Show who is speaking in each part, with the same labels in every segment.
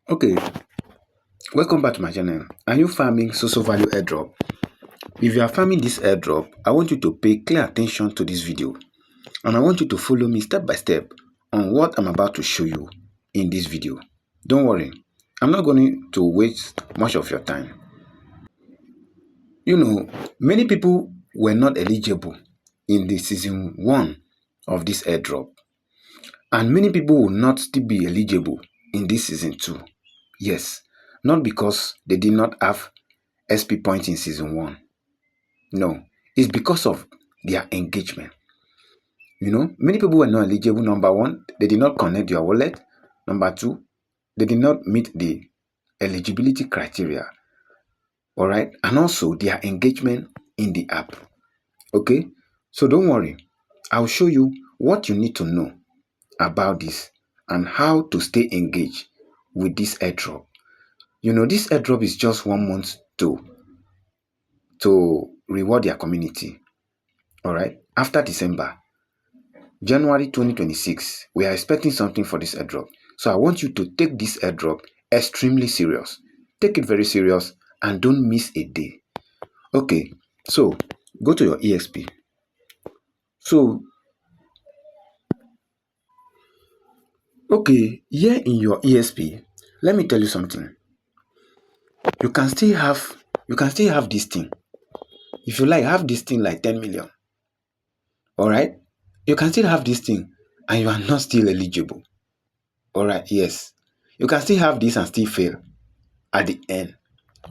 Speaker 1: Okay, welcome back to my channel. Are you farming SOSOVALUE airdrop? If you are farming this airdrop, I want you to pay clear attention to this video and I want you to follow me step by step on what I'm about to show you in this video. Don't worry, I'm not going to waste much of your time. Many people were not eligible in the season 1 of this airdrop, and many people will not still be eligible in this season 2. Yes, not because they did not have SP points in season 1. No, it's because of their engagement. Many people were not eligible. Number 1, they did not connect your wallet. Number 2, they did not meet the eligibility criteria. All right, and also their engagement in the app. Okay, so don't worry. I'll show you what you need to know about this and how to stay engaged with this airdrop. This airdrop is just 1 month to reward their community. All right, after December, January 2026, we are expecting something for this airdrop. So I want you to take this airdrop extremely serious. Take it very serious and don't miss a day. Okay, so go to your EXP. Okay, here in your EXP, let me tell you something. You can still have this thing. If you like, have this thing like 10 million. All right, you can still have this thing and you are not still eligible. All right, yes, you can still have this and still fail at the end.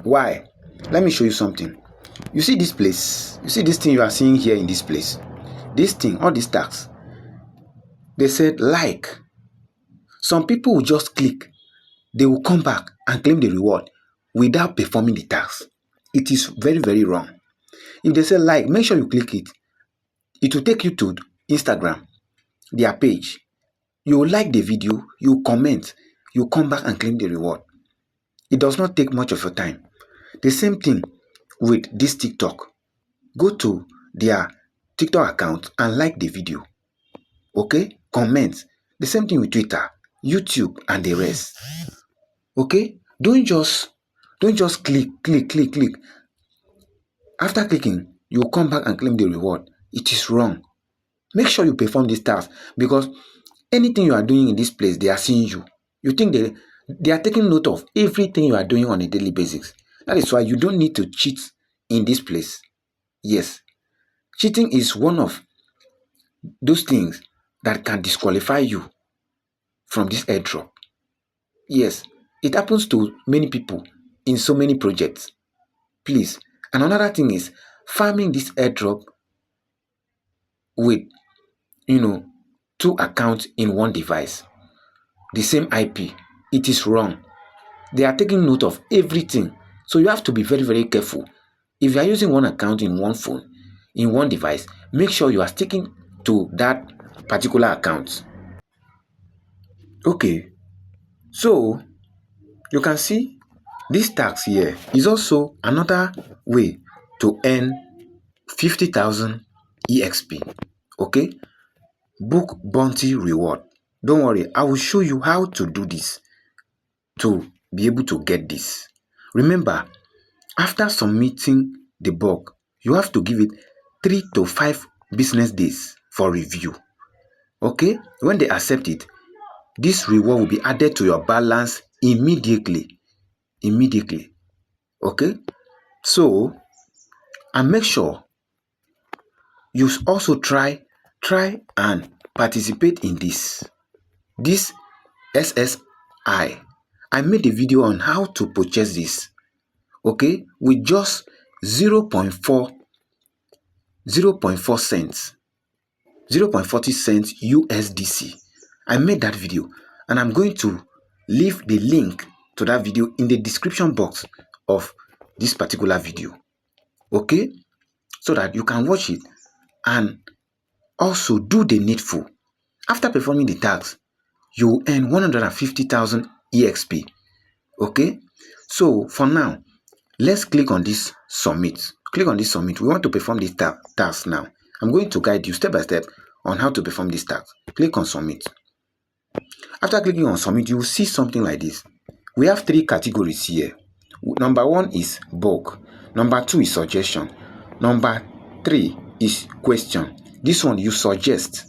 Speaker 1: Why? Let me show you something. You see this place, you see this thing you are seeing here in this place, this thing, all these tags, they said like. Some people will just click, they will come back and claim the reward without performing the task. It is very, very wrong. If they say like, make sure you click it. It will take you to Instagram, their page. You will like the video, you comment, you come back and claim the reward. It does not take much of your time. The same thing with this TikTok. Go to their TikTok account and like the video. Okay? Comment. The same thing with Twitter, YouTube, and the rest. Okay? Don't just click. After clicking, you will come back and claim the reward. It is wrong. Make sure you perform this task because anything you are doing in this place, they are seeing you. You think they are taking note of everything you are doing on a daily basis. That is why you don't need to cheat in this place. Yes, cheating is one of those things that can disqualify you from this airdrop. Yes, it happens to many people in so many projects. Please. And another thing is farming this airdrop with, 2 accounts in one device, the same IP. It is wrong. They are taking note of everything. So you have to be very, very careful. If you are using one account in one phone, in one device, make sure you are sticking to that particular account. Okay, so you can see this tax here is also another way to earn 50,000 EXP. Okay, book bounty reward. Don't worry, I will show you how to do this to be able to get this. Remember, after submitting the bug, you have to give it 3 to 5 business days for review. Okay, when they accept it, this reward will be added to your balance immediately. Okay, so and make sure you also try and participate in this SSI. I made a video on how to purchase this. Okay, with just 0.4 cents, 0.40 cents USDC. I made that video and I'm going to leave the link to that video in the description box of this particular video. Okay, so that you can watch it and also do the needful. After performing the task, you will earn 150,000 EXP. Okay, so for now, let's click on this submit. Click on this submit. We want to perform this task now. I'm going to guide you step by step on how to perform this task. Click on submit. After clicking on submit, you will see something like this. We have three categories here. Number one is bulk. Number two is suggestion. Number three is question. This one you suggest.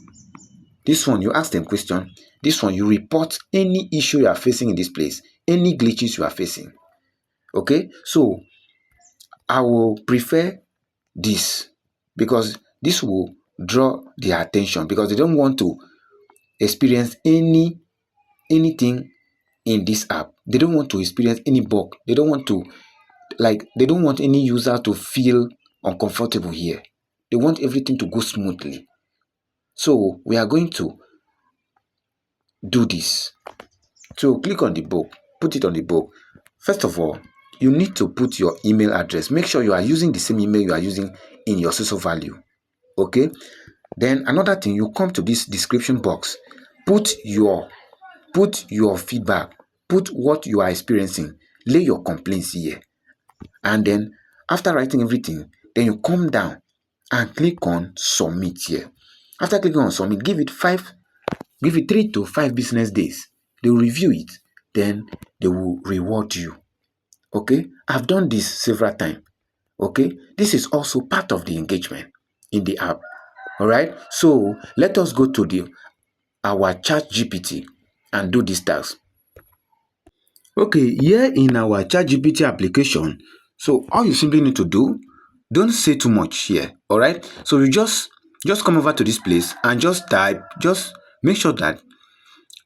Speaker 1: This one you ask them question. This one you report any issue you are facing in this place, any glitches you are facing. Okay, so I will prefer this because this will draw their attention because they don't want to experience anything in this app. They don't want to experience any bug. They don't want any user to feel uncomfortable here. They want everything to go smoothly. So we are going to do this. So click on the book, put it on the book. First of all, you need to put your email address. Make sure you are using the same email you are using in your SOSOVALUE. Okay. Then another thing, you come to this description box. Put your feedback. Put what you are experiencing. Lay your complaints here. And then after writing everything, then you come down and click on submit here. After clicking on submit, give it 3 to 5 business days. They will review it. Then they will reward you. Okay, I've done this several times. Okay, this is also part of the engagement in the app. All right, so let us go to our ChatGPT and do this task. Okay, here in our ChatGPT application, so all you simply need to do, don't say too much here. All right, so you just come over to this place and just type. Just make sure that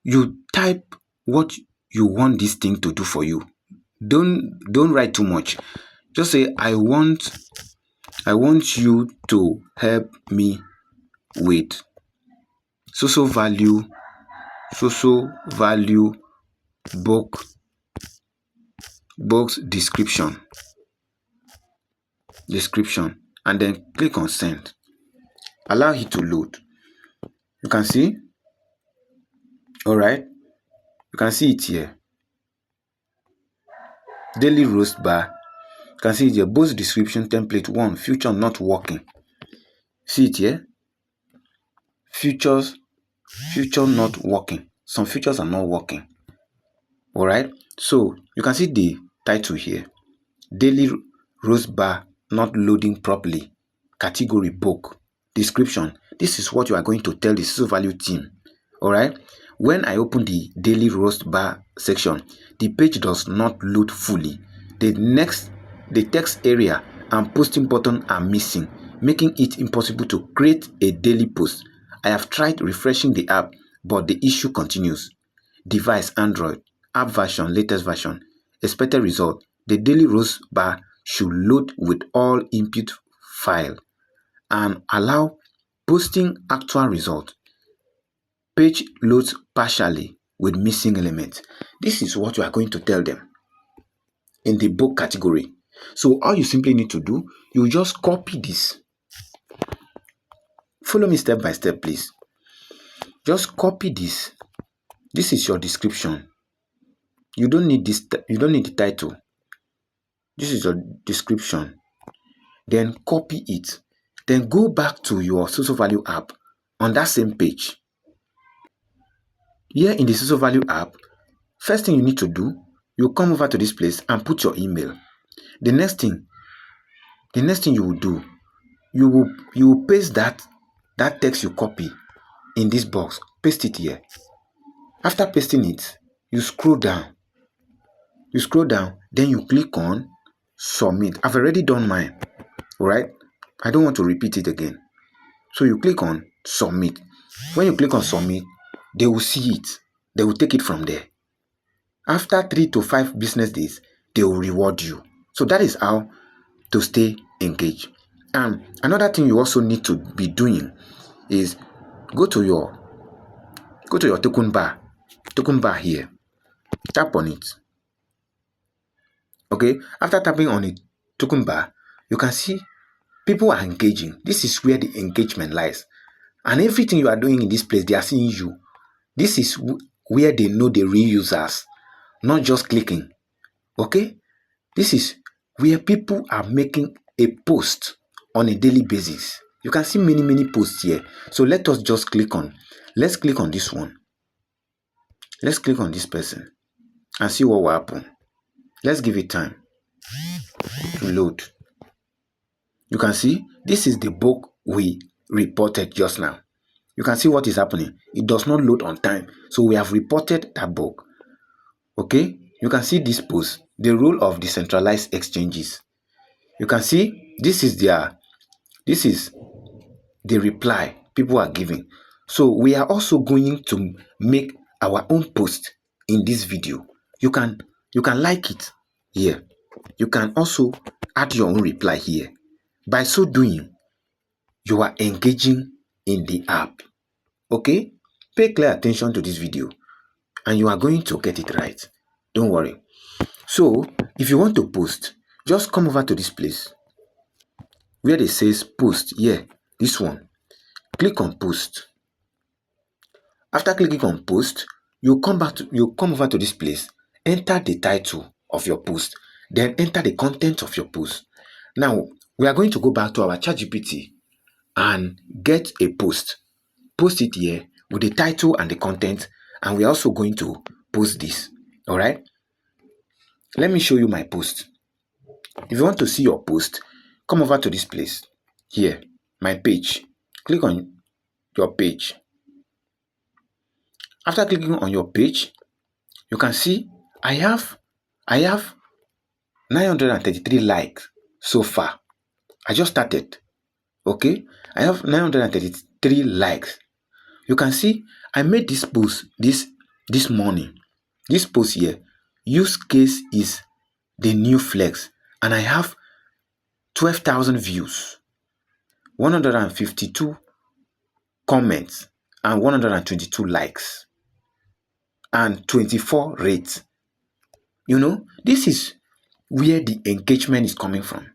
Speaker 1: you type what you want this thing to do for you. Don't write too much. Just say I want you to help me with SOSOVALUE box description, and then click on send. Allow it to load. You can see. All right, you can see it here. Daily roast bar. You can see it here. Both description template 1, future not working. See it here. Future not working. Some features are not working. All right, so you can see the title here. Daily roast bar not loading properly. Category book. Description. This is what you are going to tell the SOSOVALUE team. All right, when I open the daily roast bar section, the page does not load fully. The text area and posting button are missing, making it impossible to create a daily post. I have tried refreshing the app, but the issue continues. Device Android, app version, latest version. Expected result. The daily roast bar should load with all input file and allow posting actual result. Page loads partially with missing elements. This is what you are going to tell them in the book category. So all you simply need to do, you just copy this. Follow me step by step, please. Just copy this. This is your description. You don't need this. You don't need the title. This is your description. Then copy it. Then go back to your SOSOVALUE app on that same page. Here in the SOSOVALUE app, first thing you need to do, you come over to this place and put your email. The next thing you will do, you will paste that text you copy in this box. Paste it here. After pasting it, you scroll down. Then you click on submit. I've already done mine. All right, I don't want to repeat it again. So you click on submit. When you click on submit, they will see it. They will take it from there. After 3 to 5 business days, they will reward you. So that is how to stay engaged. And another thing you also need to be doing is go to your token bar here. Tap on it. Okay, after tapping on the token bar, you can see people are engaging. This is where the engagement lies. And everything you are doing in this place, they are seeing you. This is where they know the real users, not just clicking. Okay, this is where people are making a post on a daily basis. You can see many posts here. So let us just click on. Let's click on this one. Let's click on this person. and see what will happen. Let's give it time to load. You can see this is the book we reported just now. You can see what is happening. It does not load on time. So we have reported that book. Okay, you can see this post, the role of decentralized exchanges. You can see this is the reply people are giving. So we are also going to make our own post in this video. You can like it here. You can also add your own reply here. By so doing, you are engaging in the app. Okay, pay clear attention to this video and you are going to get it right. Don't worry. So if you want to post, just come over to this place where it says post here, this one. Click on post. After clicking on post, you come over to this place, enter the title of your post, then enter the content of your post. Now we are going to go back to our ChatGPT and get a post. Post it here with the title and the content, and we're also going to post this. All right, let me show you my post. If you want to see your post, come over to this place here, my page. Click on your page. After clicking on your page, you can see I have 933 likes so far. I just started. Okay, I have 933 likes. You can see I made this post this morning. This post here, use case is the new flex, and I have 12,000 views, 152 comments, and 122 likes, and 24 rates. You know, this is where the engagement is coming from.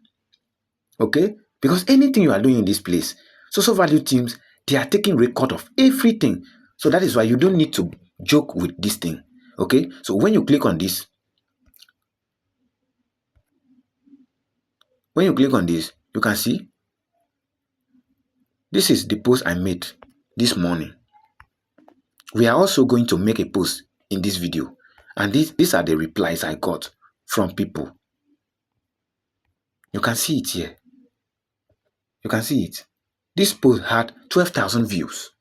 Speaker 1: Okay, because anything you are doing in this place, SOSOVALUE teams, they are taking record of everything. So that is why you don't need to joke with this thing. Okay, so when you click on this, you can see this is the post I made this morning. We are also going to make a post in this video, and these are the replies I got from people. You can see it here. You can see it. This post had 12,000 views.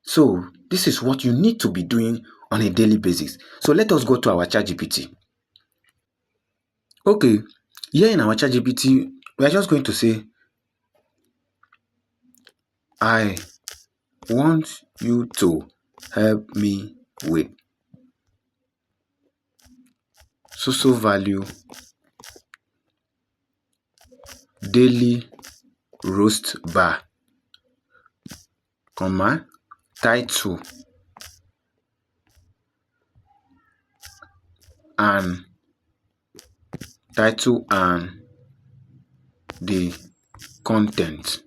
Speaker 1: So this is what you need to be doing on a daily basis. So let us go to our ChatGPT. Okay, here in our ChatGPT, we are just going to say, I want you to help me with SOSOVALUE daily roast bar, title and the content.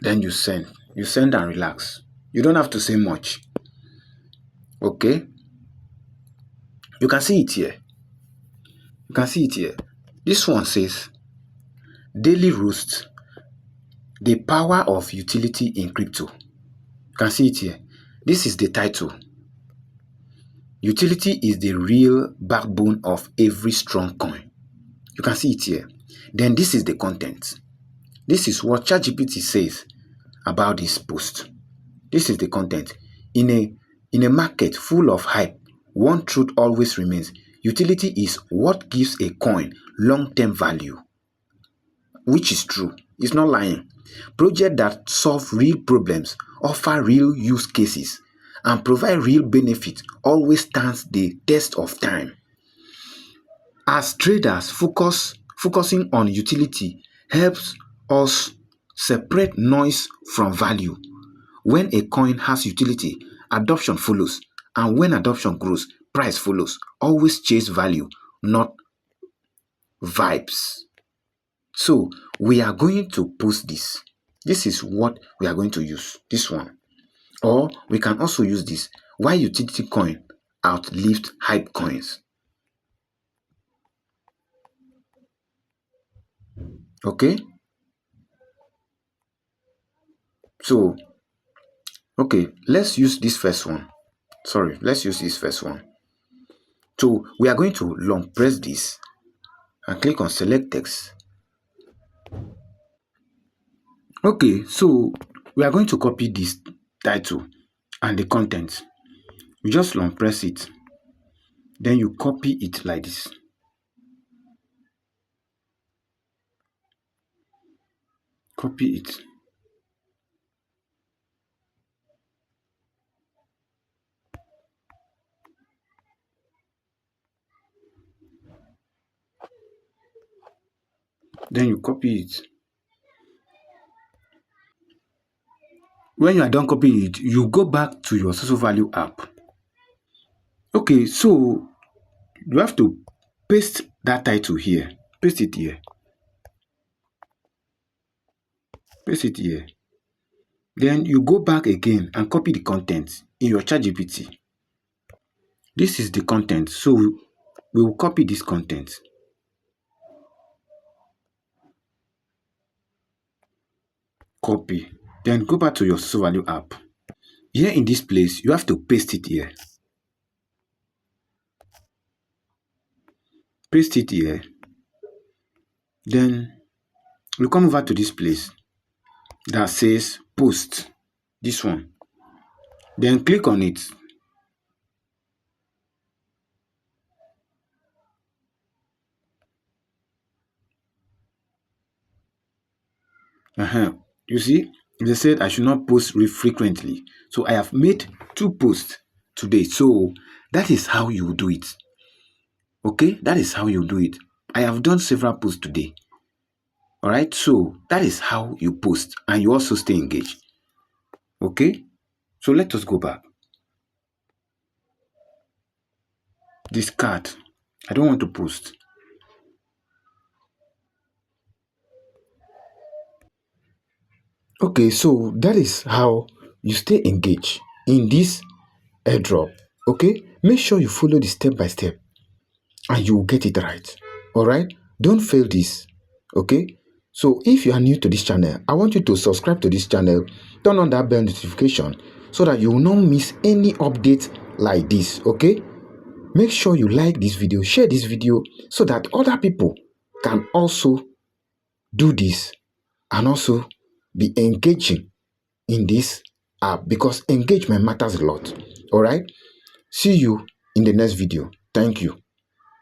Speaker 1: Then you send and relax. You don't have to say much. Okay, you can see it here. This one says daily roast, the power of utility in crypto. You can see it here. This is the title. Utility is the real backbone of every strong coin. You can see it here. Then this is the content. This is what ChatGPT says about this post. This is the content. In a market full of hype, one truth always remains. Utility is what gives a coin long-term value. Which is true. It's not lying. Projects that solve real problems, offer real use cases, and provide real benefit always stands the test of time. As traders, focusing on utility helps us separate noise from value. When a coin has utility, adoption follows, and when adoption grows, price follows. Always chase value, not vibes. So we are going to post this. This is what we are going to use, this one. Or we can also use this. Why utility coin outlived hype coins. Okay. So, okay, let's use this first one. Let's use this first one. So we are going to long press this and click on select text. Okay, so we are going to copy this title and the content. You just long press it, then you copy it like this. Copy it. Then you copy it. When you are done copying it, you go back to your SOSOVALUE app. Okay, so you have to paste that title here. Paste it here. Paste it here. Then you go back again and copy the content in your ChatGPT. This is the content, so we will copy this content. Copy. Then go back to your SOSOVALUE app. Here in this place, you have to paste it here. Paste it here. Then you come over to this place that says post. This one. Then click on it. You see, they said I should not post frequently. So I have made 2 posts today. So that is how you do it. Okay, that is how you do it. I have done several posts today. All right, so that is how you post and you also stay engaged. Okay, so let us go back. Discard. I don't want to post. Okay, so that is how you stay engaged in this airdrop. Okay, make sure you follow the step by step and you will get it right. All right, don't fail this. Okay, so if you are new to this channel, I want you to subscribe to this channel, turn on that bell notification so that you will not miss any update like this. Okay, make sure you like this video, share this video so that other people can also do this and also be engaging in this app, because engagement matters a lot. All right, see you in the next video. Thank you.